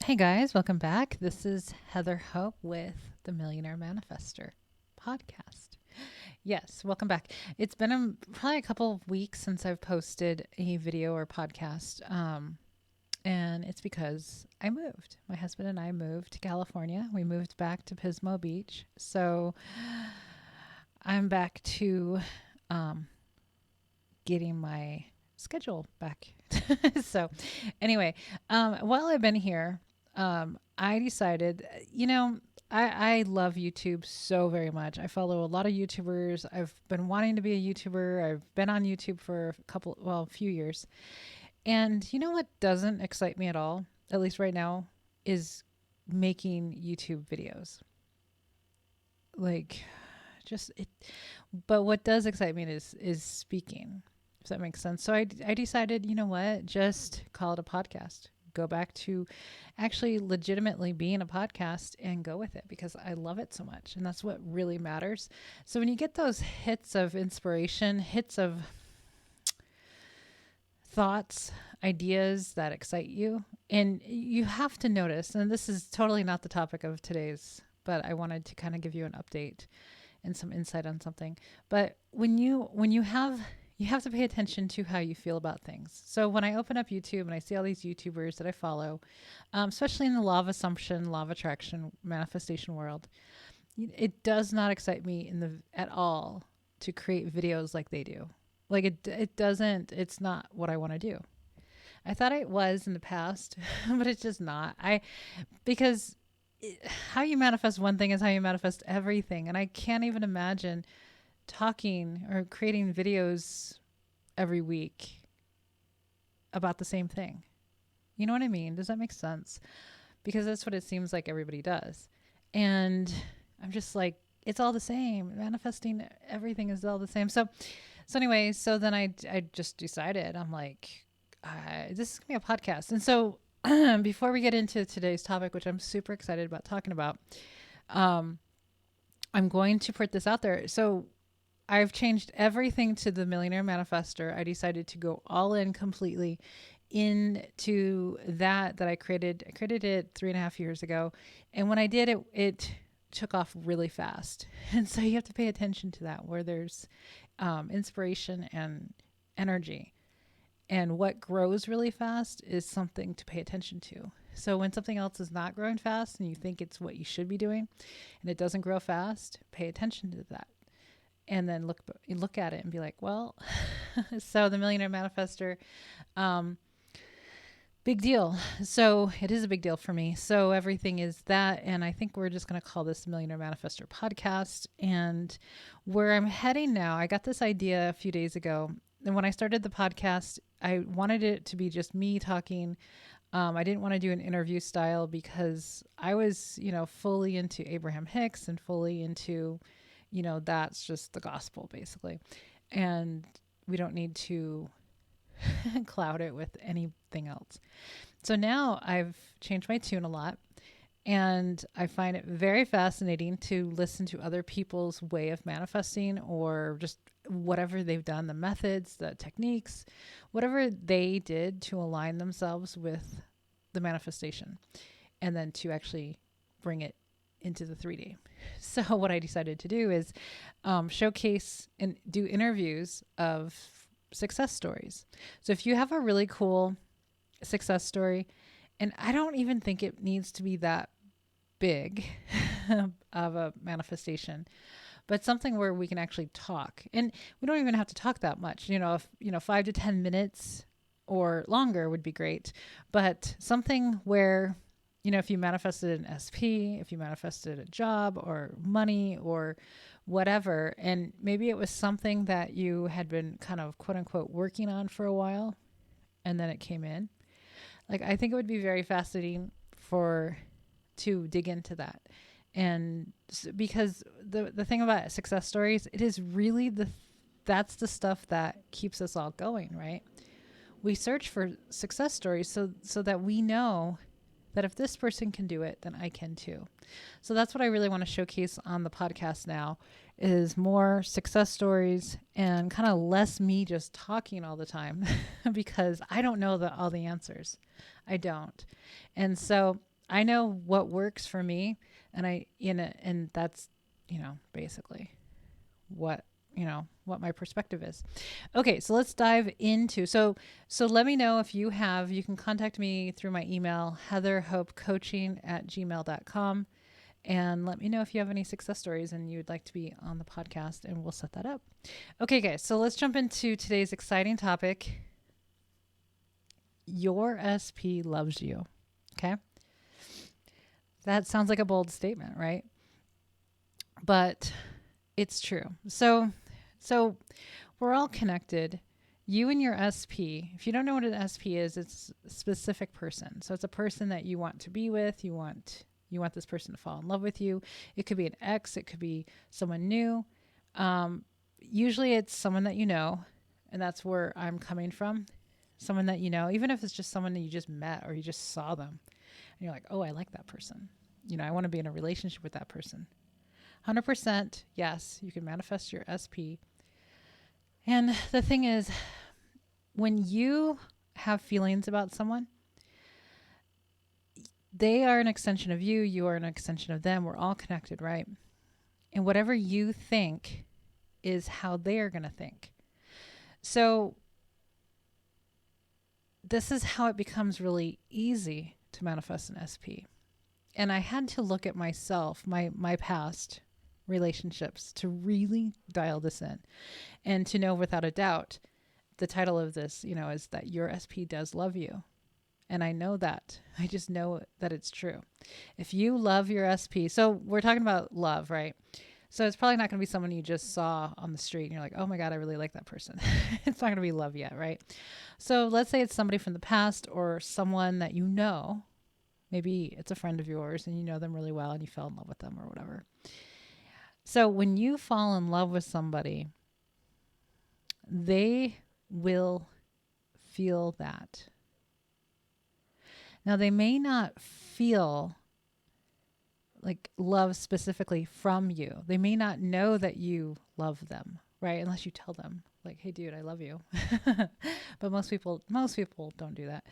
Hey guys, welcome back. This is Heather Hope with the Millionaire Manifesto podcast. Yes, welcome back. It's been probably a couple of weeks since I've posted a video or podcast, and it's because I moved. My husband and I moved to California. We moved back to Pismo Beach, so I'm back to um, getting my schedule back. So, anyway, while I've been here, I decided, I love YouTube so very much. I follow a lot of YouTubers. I've been wanting to be a YouTuber. I've been on YouTube for a few years. And you know what doesn't excite me at all, at least right now, is making YouTube videos. Like, just it. But what does excite me is speaking. If that makes sense. So I decided, you know what, just call it a podcast. Go back to actually legitimately being a podcast and go with it because I love it so much. And that's what really matters. So when you get those hits of inspiration, hits of thoughts, ideas that excite you, and you have to notice, and this is totally not the topic of today's, but I wanted to kind of give you an update and some insight on something. But when you have to pay attention to how you feel about things. So when I open up YouTube and I see all these YouTubers that I follow, especially in the law of assumption, law of attraction, manifestation world, it does not excite me at all to create videos like they do. Like it doesn't. It's not what I want to do. I thought it was in the past, but it's just not. Because how you manifest one thing is how you manifest everything, and I can't even imagine talking or creating videos every week about the same thing. You know what I mean? Does that make sense? Because that's what it seems like everybody does. And I'm just like, it's all the same. Manifesting everything is all the same. So anyway, so then I just decided, I'm like, this is going to be a podcast. And so before we get into today's topic, which I'm super excited about talking about, I'm going to put this out there. So I've changed everything to the Millionaire Manifesto. I decided to go all in completely into that I created. I created it 3.5 years ago. And when I did it, it took off really fast. And so you have to pay attention to that, where there's inspiration and energy. And what grows really fast is something to pay attention to. So when something else is not growing fast and you think it's what you should be doing and it doesn't grow fast, pay attention to that. And then look at it and be like, well, so the Millionaire Manifesto, big deal. So it is a big deal for me. So everything is that. And I think we're just going to call this the Millionaire Manifesto podcast. And where I'm heading now, I got this idea a few days ago. And when I started the podcast, I wanted it to be just me talking. I didn't want to do an interview style because I was, fully into Abraham Hicks and fully into, that's just the gospel basically. And we don't need to cloud it with anything else. So now I've changed my tune a lot, and I find it very fascinating to listen to other people's way of manifesting, or just whatever they've done, the methods, the techniques, whatever they did to align themselves with the manifestation, and then to actually bring it into the 3D. So what I decided to do is showcase and do interviews of success stories. So if you have a really cool success story, and I don't even think it needs to be that big of a manifestation, but something where we can actually talk, and we don't even have to talk that much. If 5 to 10 minutes or longer would be great, but something where, if you manifested an SP, if you manifested a job or money or whatever, and maybe it was something that you had been kind of quote unquote working on for a while, and then it came in. Like, I think it would be very fascinating to dig into that. And because the thing about success stories, it is really that's the stuff that keeps us all going, right? We search for success stories so that we know that if this person can do it, then I can too. So that's what I really want to showcase on the podcast now, is more success stories and kind of less me just talking all the time because I don't know all the answers. I don't. And so I know what works for me, and that's, basically what, what my perspective is. Okay, so let's dive into, so let me know if you can contact me through my email, heatherhopecoaching@gmail.com. And let me know if you have any success stories and you'd like to be on the podcast, and we'll set that up. Okay, guys, so let's jump into today's exciting topic. Your SP loves you. Okay. That sounds like a bold statement, right? But it's true. So we're all connected. You and your SP, if you don't know what an SP is, it's a specific person. So it's a person that you want to be with. You want this person to fall in love with you. It could be an ex. It could be someone new. Usually it's someone that you know, and that's where I'm coming from. Someone that you know, even if it's just someone that you just met or you just saw them, and you're like, oh, I like that person. I want to be in a relationship with that person. 100%, yes, you can manifest your SP. And the thing is, when you have feelings about someone, they are an extension of you. You are an extension of them. We're all connected, right? And whatever you think is how they are going to think. So this is how it becomes really easy to manifest an SP. And I had to look at myself, my past relationships, to really dial this in and to know without a doubt, the title of this, is that your SP does love you. And I know that. I just know that it's true. If you love your SP, so we're talking about love, right? So it's probably not going to be someone you just saw on the street and you're like, oh my God, I really like that person. It's not going to be love yet, right? So let's say it's somebody from the past or someone that you know. Maybe it's a friend of yours and you know them really well and you fell in love with them or whatever. So when you fall in love with somebody, they will feel that. Now, they may not feel like love specifically from you. They may not know that you love them, right? Unless you tell them like, hey, dude, I love you. But most people don't do that.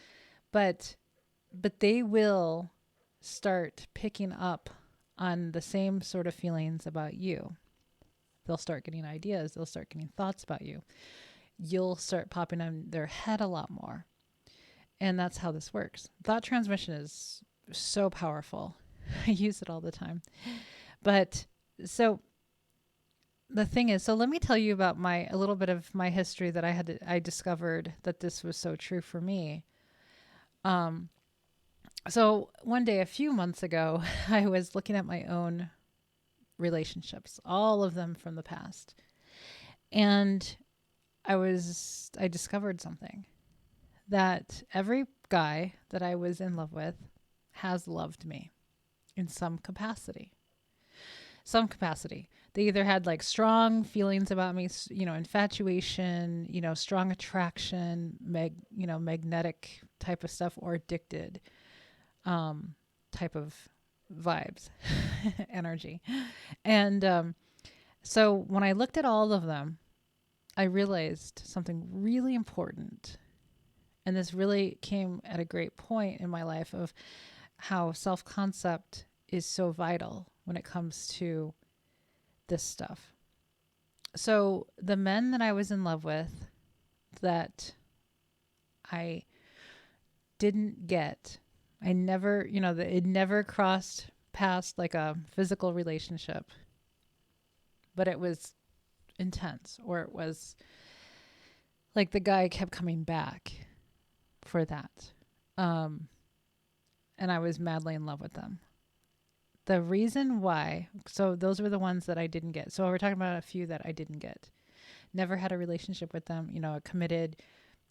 But they will start picking up on the same sort of feelings about you. They'll start getting ideas. They'll start getting thoughts about you. You'll start popping in their head a lot more. And that's how this works. Thought transmission is so powerful. I use it all the time. But so the thing is, so let me tell you about a little bit of my history that I discovered that this was so true for me. So one day, a few months ago, I was looking at my own relationships, all of them from the past. And I discovered something, that every guy that I was in love with has loved me in some capacity. They either had like strong feelings about me, infatuation, strong attraction, magnetic type of stuff, or addicted type of vibes, energy. And so when I looked at all of them, I realized something really important. And this really came at a great point in my life of how self-concept is so vital when it comes to this stuff. So the men that I was in love with that I didn't get, I never, it never crossed past like a physical relationship, but it was intense, or it was like the guy kept coming back for that. And I was madly in love with them. The reason why, so those were the ones that I didn't get. So we're talking about a few that I didn't get. Never had a relationship with them, a committed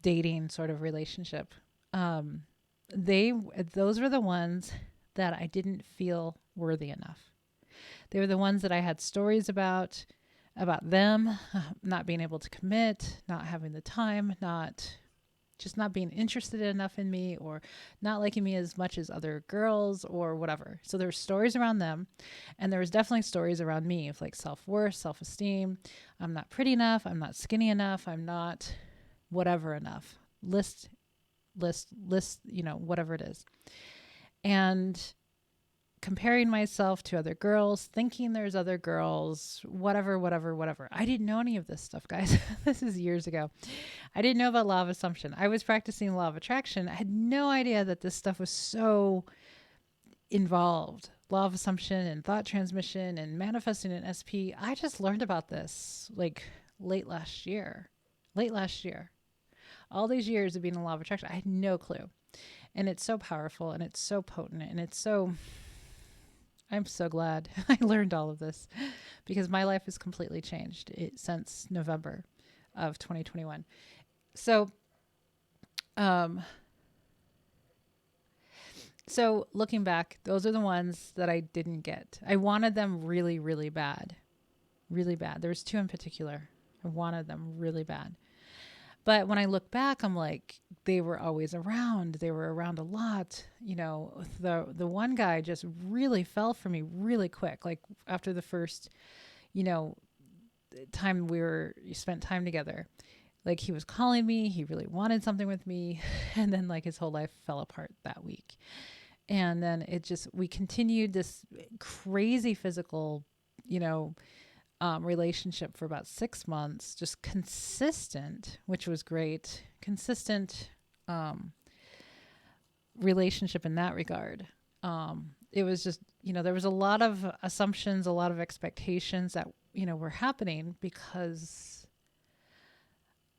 dating sort of relationship. Those were the ones that I didn't feel worthy enough. They were the ones that I had stories about them not being able to commit, not having the time, not being interested enough in me, or not liking me as much as other girls or whatever. So there were stories around them, and there was definitely stories around me of like self-worth, self-esteem. I'm not pretty enough. I'm not skinny enough. I'm not whatever enough. List, whatever it is. and comparing myself to other girls, thinking there's other girls, whatever. I didn't know any of this stuff, guys. This is years ago. I didn't know about law of assumption. I was practicing law of attraction. I had no idea that this stuff was so involved. Law of assumption and thought transmission and manifesting an SP. I just learned about this like late last year. All these years of being in law of attraction, I had no clue. And it's so powerful and it's so potent and I'm so glad I learned all of this because my life has completely changed since November of 2021. So looking back, those are the ones that I didn't get. I wanted them really, really bad. Really bad. There was two in particular. I wanted them really bad. But when I look back, I'm like, they were always around. They were around a lot. You know, the one guy just really fell for me really quick. Like after the first, time we spent time together, like he was calling me, he really wanted something with me. And then like his whole life fell apart that week. And then we continued this crazy physical, relationship for about 6 months, just consistent, which was great. Consistent relationship in that regard. It was just, there was a lot of assumptions, a lot of expectations that, were happening because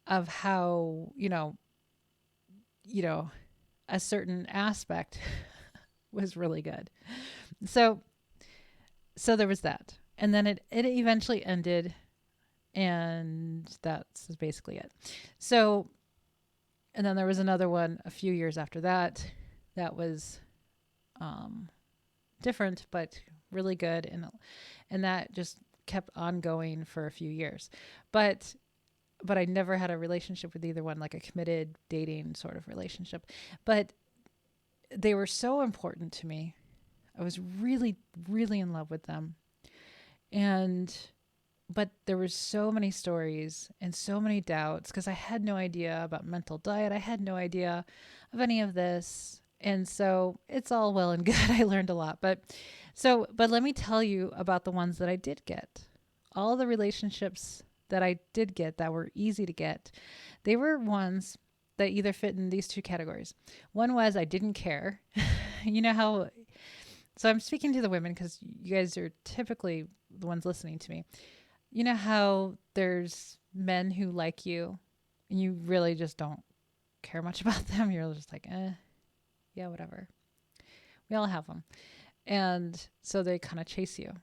of how, a certain aspect was really good. So there was that. And then it eventually ended, and that's basically it. So, and then there was another one a few years after that was different, but really good. And that just kept on going for a few years. But I never had a relationship with either one, like a committed dating sort of relationship. But they were so important to me. I was really, really in love with them. But there were so many stories and so many doubts because I had no idea about mental diet. I had no idea of any of this. And so it's all well and good. I learned a lot. But let me tell you about the ones that I did get. All the relationships that I did get that were easy to get, they were ones that either fit in these two categories. One was I didn't care. So I'm speaking to the women because you guys are typically the ones listening to me. You know how there's men who like you and you really just don't care much about them. You're just like, yeah, whatever. We all have them. And so they kind of chase you.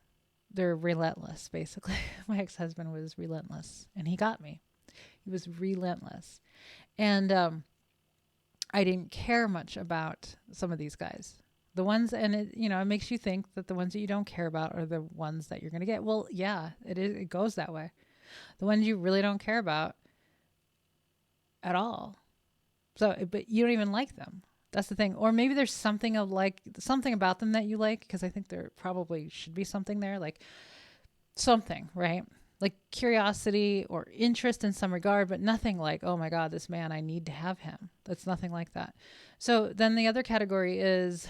They're relentless, basically. My ex-husband was relentless and he got me. He was relentless. And I didn't care much about some of these guys. The ones, and it makes you think that the ones that you don't care about are the ones that you're going to get. Well, yeah, it goes that way. The ones you really don't care about at all. But you don't even like them. That's the thing. Or maybe there's something about them that you like, because I think there probably should be something there, like something, right? Like curiosity or interest in some regard, but nothing like, oh my God, this man, I need to have him. That's nothing like that. So then the other category is,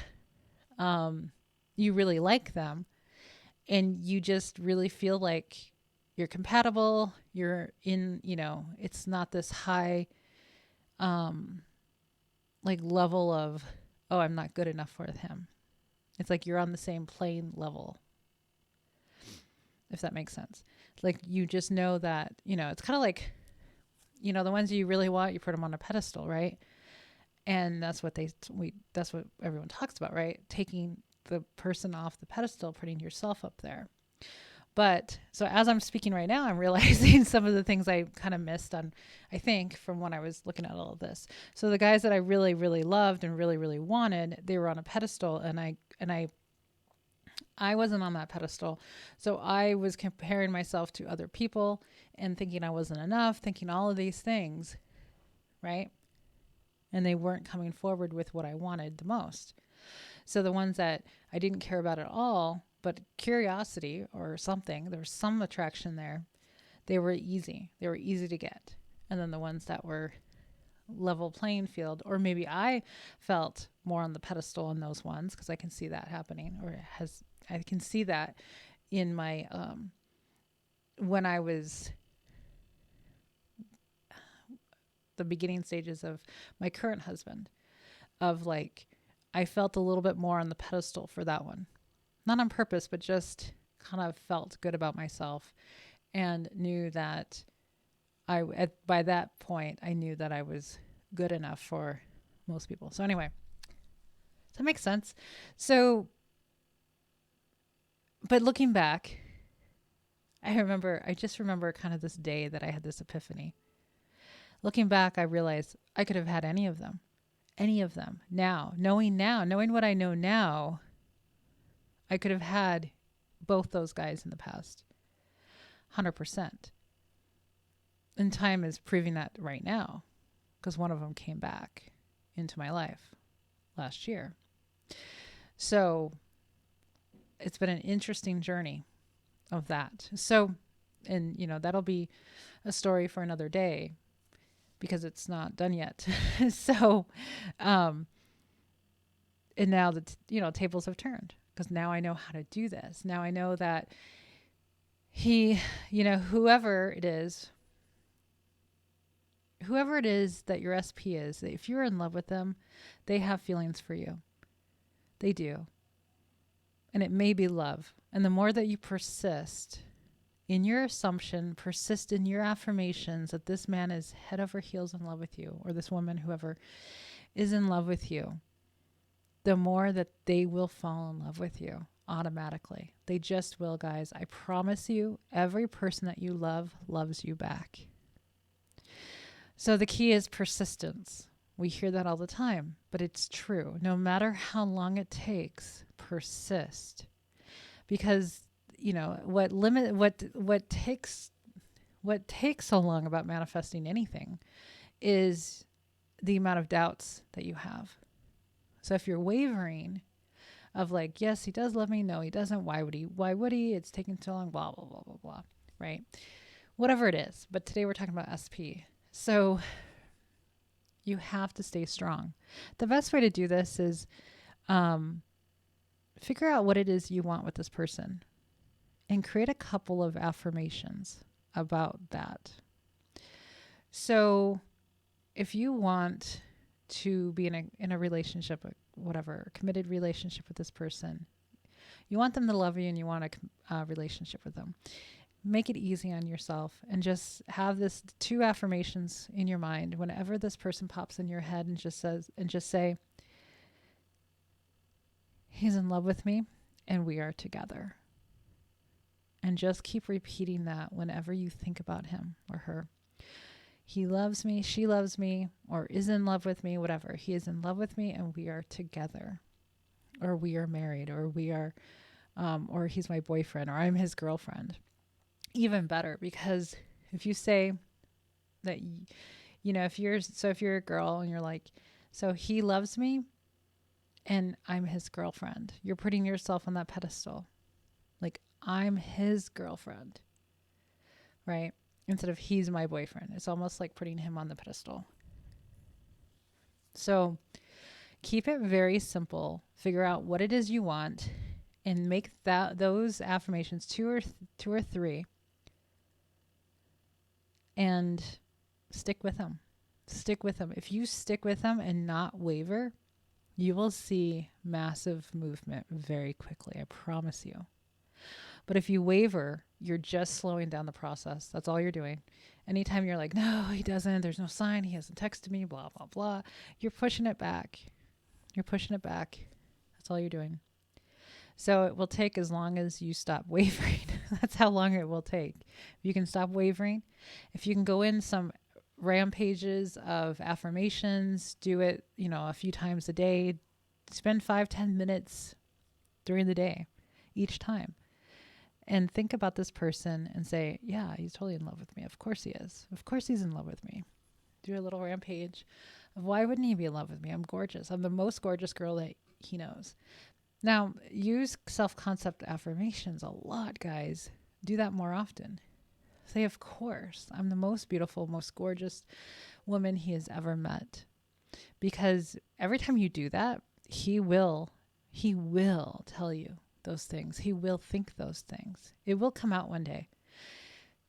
you really like them and you just really feel like you're compatible. You're in, it's not this high, level of, oh, I'm not good enough for him. It's like you're on the same plane level, if that makes sense. Like you just know that, it's kind of like, the ones you really want, you put them on a pedestal, right? And that's what that's what everyone talks about, right? Taking the person off the pedestal, putting yourself up there. But so as I'm speaking right now, I'm realizing some of the things I kind of missed on, I think, from when I was looking at all of this. So the guys that I really, really loved and really, really wanted, they were on a pedestal, and I wasn't on that pedestal. So I was comparing myself to other people and thinking I wasn't enough, thinking all of these things, right? And they weren't coming forward with what I wanted the most. So the ones that I didn't care about at all, but curiosity or something, there was some attraction there, they were easy. They were easy to get. And then the ones that were level playing field, or maybe I felt more on the pedestal on those ones, because I can see that happening, I can see that in my when I was the beginning stages of my current husband, of like, I felt a little bit more on the pedestal for that one, not on purpose, but just kind of felt good about myself and knew that by that point, I knew that I was good enough for most people. So anyway, does that make sense? So, but looking back, I just remember kind of this day that I had this epiphany. Looking back, I realized I could have had any of them. Now, knowing what I know now, I could have had both those guys in the past. 100%. And time is proving that right now, because one of them came back into my life last year. So it's been an interesting journey of that. So, and that'll be a story for another day, because it's not done yet. So, and now tables have turned, because now I know how to do this. Now I know that he, whoever it is that your SP is, if you're in love with them, they have feelings for you. They do. And it may be love. And the more that you persist in your assumption, persist in your affirmations that this man is head over heels in love with you, or this woman, whoever is in love with you, the more that they will fall in love with you automatically. They just will, guys. I promise you, every person that you love loves you back. So the key is persistence. We hear that all the time, but it's true. No matter how long it takes, persist. Because, what takes so long about manifesting anything is the amount of doubts that you have. So if you're wavering of like, yes, he does love me. No, he doesn't. Why would he? It's taking so long, blah, blah, blah, blah, blah. Right? Whatever it is. But today we're talking about SP. So you have to stay strong. The best way to do this is figure out what it is you want with this person and create a couple of affirmations about that. So if you want to be in a relationship, whatever, committed relationship with this person, you want them to love you and you want a relationship with them, make it easy on yourself and just have this 2 affirmations in your mind whenever this person pops in your head, and just say, he's in love with me and we are together. And just keep repeating that whenever you think about him or her. He loves me, she loves me, or is in love with me, whatever. He is in love with me and we are together, or we are married, or we are, or he's my boyfriend, or I'm his girlfriend. Even better, because if you say that, if you're a girl and you're like, so he loves me and I'm his girlfriend, you're putting yourself on that pedestal. Like, I'm his girlfriend, right? Instead of he's my boyfriend. It's almost like putting him on the pedestal. So keep it very simple. Figure out what it is you want and make those affirmations 2 or 3, and stick with them. Stick with them. If you stick with them and not waver, you will see massive movement very quickly. I promise you. But if you waver, you're just slowing down the process. That's all you're doing. Anytime you're like, no, he doesn't, there's no sign, he hasn't texted me, blah, blah, blah, you're pushing it back. That's all you're doing. So it will take as long as you stop wavering. That's how long it will take. If you can stop wavering, if you can go in some rampages of affirmations, do it, a few times a day, spend 5-10 minutes during the day each time. And think about this person and say, yeah, he's totally in love with me. Of course he is. Of course he's in love with me. Do a little rampage of why wouldn't he be in love with me? I'm gorgeous. I'm the most gorgeous girl that he knows. Now, use self-concept affirmations a lot, guys. Do that more often. Say, of course, I'm the most beautiful, most gorgeous woman he has ever met. Because every time you do that, he will tell you those things. He will think those things. It will come out one day.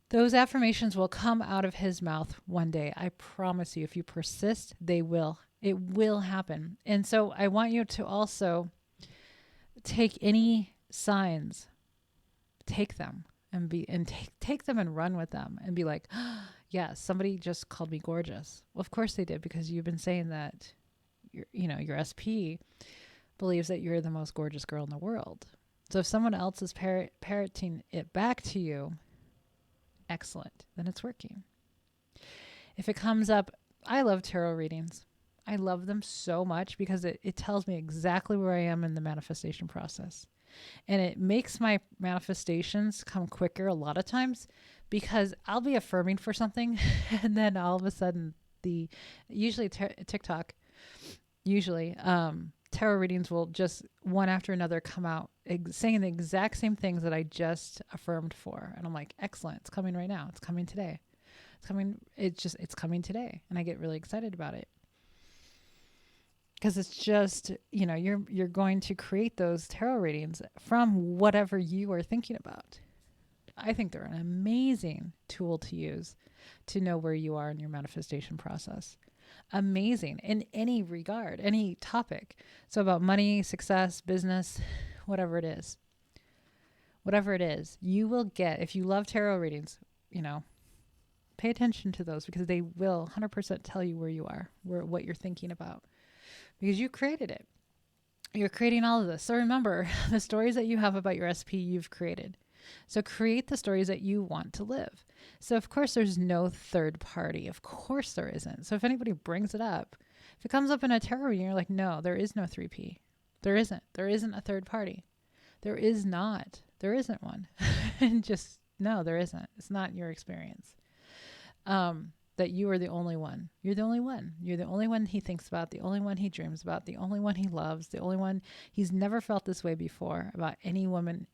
Those affirmations will come out of his mouth one day. I promise you, if you persist, they will. It will happen. And so I want you to also take any signs, take them and take them and run with them and be like, oh, yeah, somebody just called me gorgeous. Well, of course they did, because you've been saying that your SP believes that you're the most gorgeous girl in the world. So if someone else is parroting it back to you, excellent, then it's working. If it comes up, I love tarot readings. I love them so much because it tells me exactly where I am in the manifestation process. And it makes my manifestations come quicker a lot of times, because I'll be affirming for something and then all of a sudden usually TikTok, tarot readings will just one after another come out saying the exact same things that I just affirmed for. And I'm like, excellent. It's coming right now. It's coming today. It's coming today. And I get really excited about it. Because it's just, you're going to create those tarot readings from whatever you are thinking about. I think they're an amazing tool to use to know where you are in your manifestation process. Amazing in any regard, any topic. So about money, success, business, whatever it is, you will get, if you love tarot readings, pay attention to those, because they will 100% tell you where you are, what you're thinking about, because you created it. You're creating all of this. So remember, the stories that you have about your SP, you've created. So create the stories that you want to live. So of course there's no third party. Of course there isn't. So if anybody brings it up, if it comes up in a tarot reading, you're like, no, there is no 3P. There isn't. There isn't a third party. There is not. There isn't one. And just, no, there isn't. It's not your experience. That you are the only one. You're the only one. You're the only one he thinks about, the only one he dreams about, the only one he loves, the only one. He's never felt this way before about any woman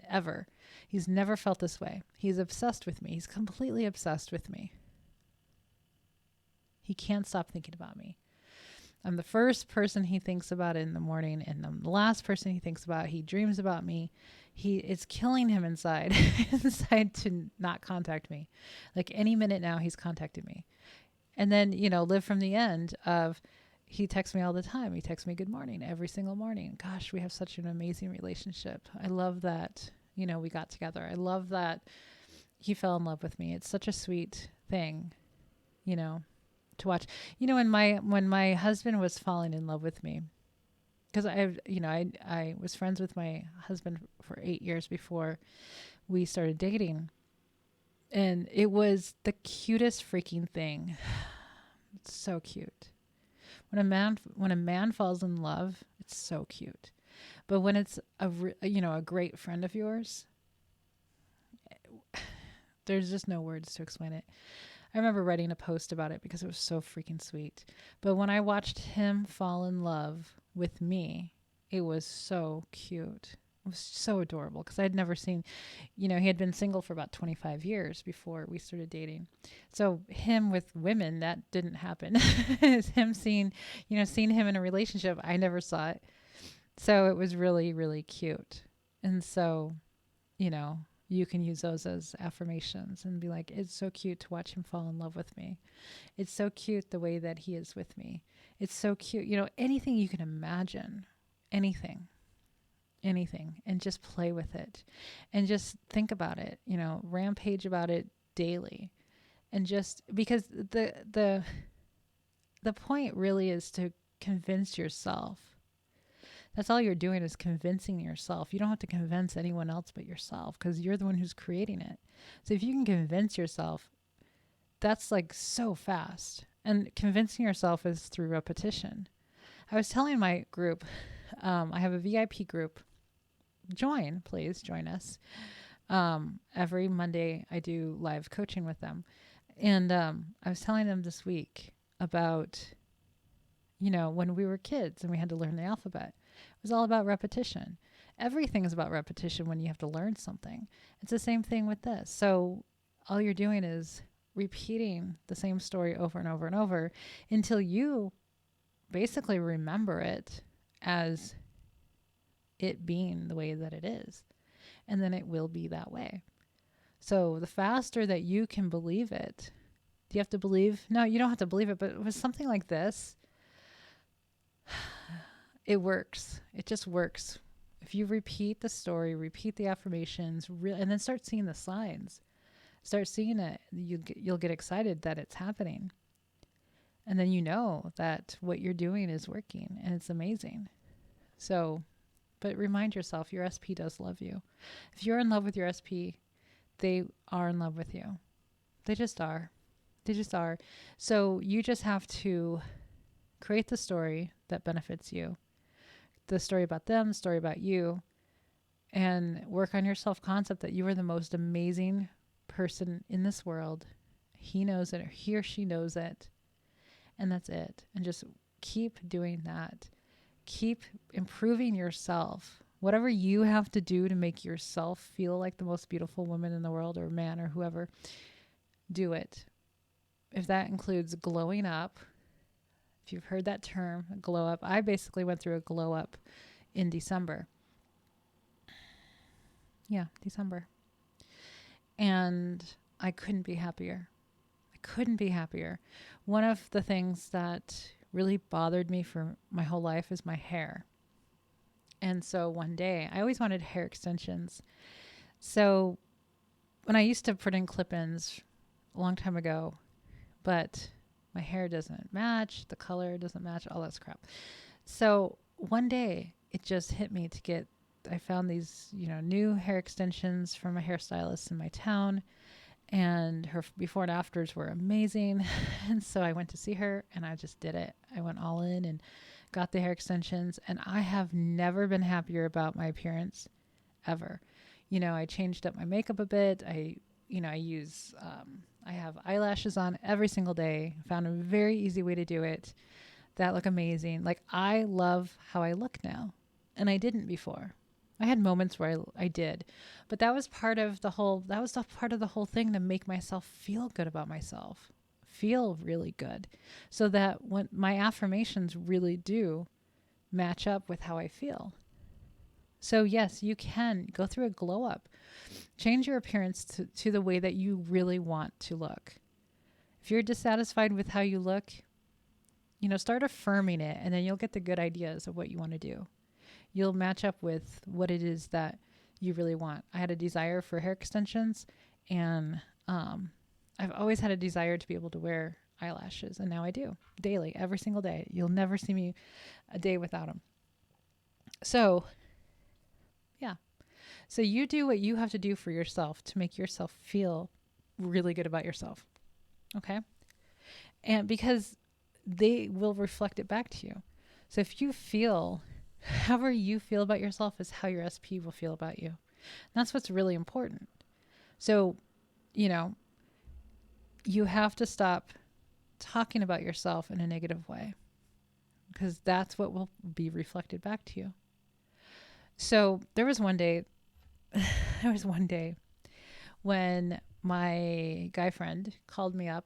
ever. He's never felt this way. He's obsessed with me. He's completely obsessed with me. He can't stop thinking about me. I'm the first person he thinks about in the morning, and I'm the last person he thinks about. He dreams about me. It's killing him inside to not contact me. Like any minute now, he's contacting me. And then, live from the end of, he texts me all the time. He texts me good morning every single morning. Gosh, we have such an amazing relationship. I love that, we got together. I love that he fell in love with me. It's such a sweet thing, to watch. When my husband was falling in love with me, because I was friends with my husband for 8 years before we started dating, and it was the cutest freaking thing. It's so cute. When a man falls in love, it's so cute. But when it's a great friend of yours, there's just no words to explain it. I remember writing a post about it because it was so freaking sweet. But when I watched him fall in love with me, it was so cute. It was so adorable, because I had never seen, he had been single for about 25 years before we started dating. So him with women, that didn't happen. Him seeing him in a relationship, I never saw it. So it was really, really cute. And so, you can use those as affirmations and be like, it's so cute to watch him fall in love with me. It's so cute the way that he is with me. It's so cute. Anything you can imagine, anything, and just play with it and just think about it, rampage about it daily. And just because the point really is to convince yourself. That's all you're doing, is convincing yourself. You don't have to convince anyone else but yourself, because you're the one who's creating it. So if you can convince yourself, that's like so fast. And convincing yourself is through repetition. I was telling my group, I have a VIP group. Please join us. Every Monday I do live coaching with them. And I was telling them this week about, when we were kids and we had to learn the alphabet. It was all about repetition. Everything is about repetition when you have to learn something. It's the same thing with this. So all you're doing is repeating the same story over and over and over until you basically remember it as it being the way that it is. And then it will be that way. So the faster that you can believe it, do you have to believe? No, you don't have to believe it, but with something like this, it works. It just works. If you repeat the story, repeat the affirmations, and then start seeing the signs, start seeing it, you'll get excited that it's happening. And then you know that what you're doing is working and it's amazing. So, but remind yourself, your SP does love you. If you're in love with your SP, they are in love with you. They just are. They just are. So you just have to create the story that benefits you, the story about them, the story about you, and work on your self-concept that you are the most amazing person in this world. He knows it, or he or she knows it. And that's it. And just keep doing that. Keep improving yourself. Whatever you have to do to make yourself feel like the most beautiful woman in the world, or man, or whoever, do it. If that includes glowing up, if you've heard that term, glow up. I basically went through a glow up in December. Yeah, December. And I couldn't be happier. I couldn't be happier. One of the things that really bothered me for my whole life is my hair. And so one day, I always wanted hair extensions. So when I used to put in clip-ins a long time ago, but my hair doesn't match, the color doesn't match, all that crap. So one day it just hit me I found these, new hair extensions from a hairstylist in my town, and her before and afters were amazing. And so I went to see her and I just did it. I went all in and got the hair extensions, and I have never been happier about my appearance ever. I changed up my makeup a bit. I have eyelashes on every single day. Found a very easy way to do it that look amazing. Like, I love how I look now, and I didn't before. I had moments where I did, but that was part of the whole thing, to make myself feel good about myself, feel really good, so that when my affirmations really do match up with how I feel. So yes, you can go through a glow up. Change your appearance to the way that you really want to look. If you're dissatisfied with how you look, start affirming it, and then you'll get the good ideas of what you want to do. You'll match up with what it is that you really want. I had a desire for hair extensions, and I've always had a desire to be able to wear eyelashes, and now I do daily, every single day. You'll never see me a day without them. So, yeah. So you do what you have to do for yourself to make yourself feel really good about yourself. Okay? And because they will reflect it back to you. So if you feel, however you feel about yourself is how your SP will feel about you. And that's what's really important. So, you have to stop talking about yourself in a negative way, because that's what will be reflected back to you. So there was one day when my guy friend called me up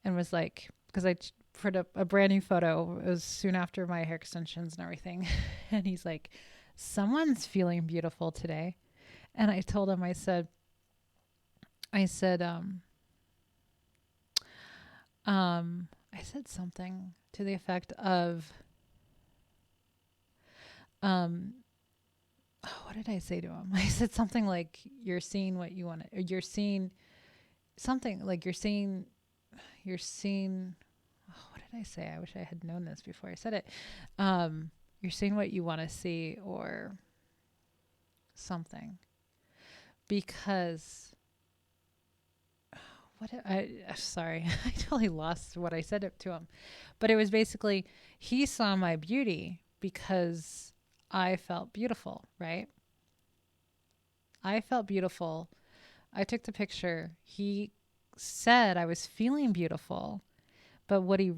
and was like, because I put up a brand new photo. It was soon after my hair extensions and everything. And he's like, someone's feeling beautiful today. And I told him, I said something to the effect of, what did I say to him? I said something like, you're seeing what you want to, or you're seeing something like you're seeing, what did I say? I wish I had known this before I said it. You're seeing what you want to see, or something, because sorry, I totally lost what I said to him, but it was basically, he saw my beauty because I felt beautiful, right? I felt beautiful. I took the picture. He said I was feeling beautiful, but what I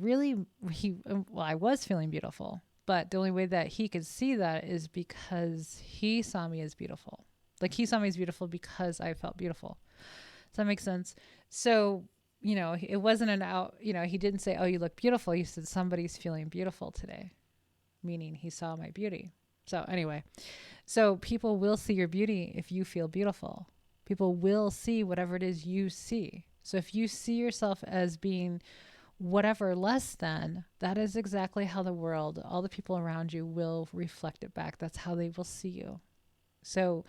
was feeling beautiful, but the only way that he could see that is because he saw me as beautiful. Like, he saw me as beautiful because I felt beautiful. Does that make sense? So it wasn't he didn't say, oh, you look beautiful. He said, somebody's feeling beautiful today, meaning he saw my beauty. So anyway, so people will see your beauty if you feel beautiful. People will see whatever it is you see. So if you see yourself as being whatever less than, that is exactly how the world, all the people around you will reflect it back. That's how they will see you. So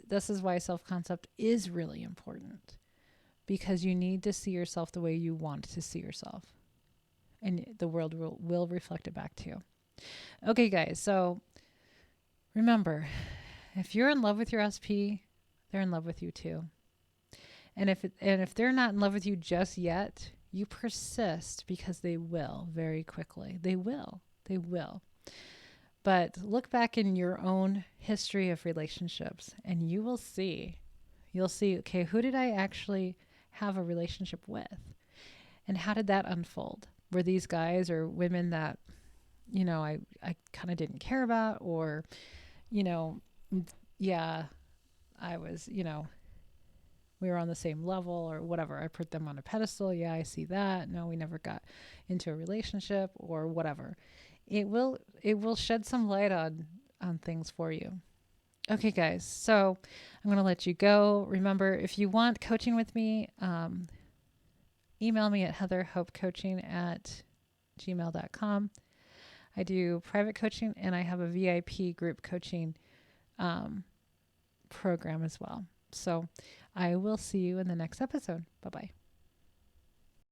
this is why self-concept is really important, because you need to see yourself the way you want to see yourself, and the world will reflect it back to you. Okay, guys. So remember, if you're in love with your SP, they're in love with you too. And if they're not in love with you just yet, you persist, because they will very quickly. They will. But look back in your own history of relationships and you'll see, okay, who did I actually have a relationship with? And how did that unfold? Were these guys or women that, I kind of didn't care about, or, yeah, I was, we were on the same level or whatever. I put them on a pedestal. Yeah, I see that. No, we never got into a relationship or whatever. It will shed some light on things for you. Okay, guys. So I'm going to let you go. Remember, if you want coaching with me, email me at heatherhopecoaching@gmail.com. I do private coaching, and I have a VIP group coaching program as well. So I will see you in the next episode. Bye-bye.